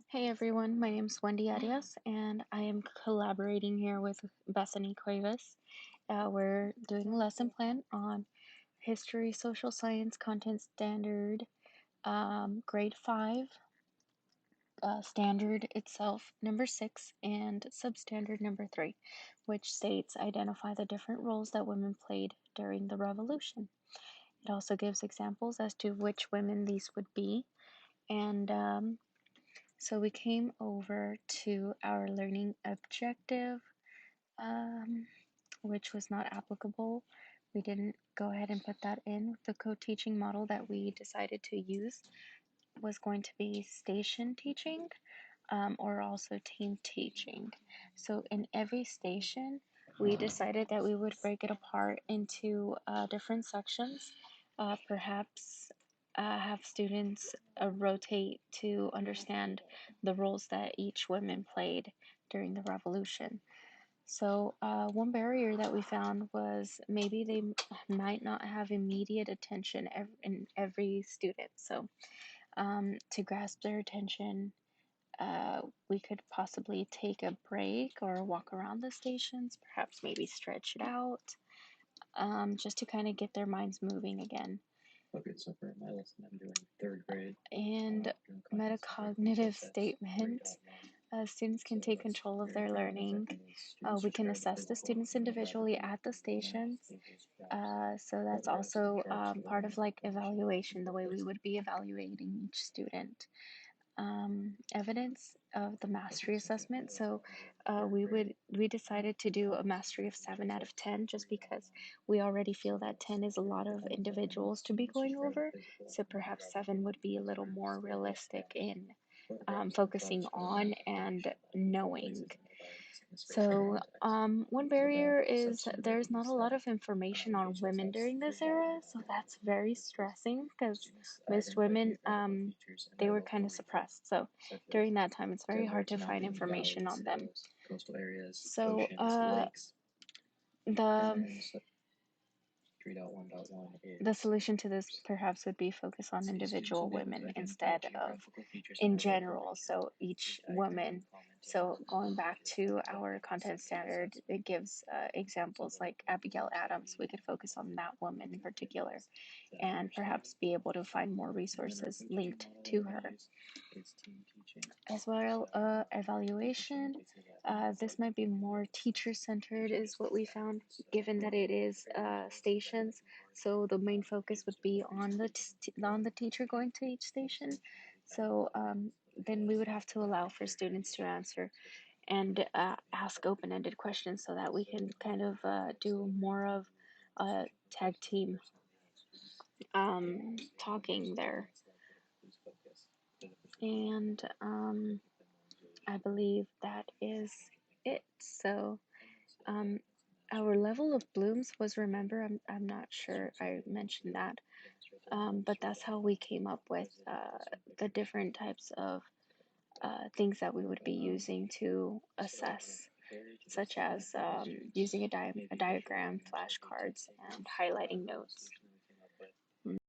Hey everyone, my name is Wendy Arias, and I am collaborating here with Bethany Cuevas. We're doing a lesson plan on History, Social Science, Content Standard, Grade 5, Standard itself, number 6, and Substandard number 3, which states identify the different roles that women played during the Revolution. It also gives examples as to which women these would be, and so we came over to our learning objective, um, which was not applicable. We didn't go ahead and put that in. The co-teaching model that we decided to use was going to be station teaching, or also team teaching. So in every station, we decided that we would break it apart into different sections, perhaps have students rotate to understand the roles that each woman played during the revolution. So one barrier that we found was maybe they might not have immediate attention in every student. So to grasp their attention, we could possibly take a break or walk around the stations, perhaps maybe stretch it out, just to kind of get their minds moving again. Okay, so for my lesson, I'm doing third grade. And metacognitive statement. Students can take control of their learning. We can assess the students individually at the stations. So that's also part of like evaluation, the way we would be evaluating each student. Evidence of the mastery assessment. So we decided to do a mastery of 7 out of 10 just because we already feel that 10 is a lot of individuals to be going over. So perhaps 7 would be a little more realistic in focusing on and knowing. So, one barrier is there's not a lot of information on women during this era, so that's very stressing because most women, they were kind of suppressed. So, during that time, it's very hard to find information on them. Coastal areas, So, oceans, lakes. the 3.1.1 the is solution to this perhaps would be focus on individual women instead of in general. So each woman. So going back to our content standard, it gives examples like Abigail Adams. We could focus on that woman in particular and perhaps be able to find more resources linked to her. As well, evaluation. This might be more teacher-centered is what we found, given that it is stations. So the main focus would be on the teacher going to each station. So then we would have to allow for students to answer and ask open-ended questions so that we can kind of do more of a tag team talking there. And I believe that is it. So our level of blooms was, remember, I'm not sure I mentioned that, but that's how we came up with the different types of things that we would be using to assess, such as using a diagram, flashcards, and highlighting notes.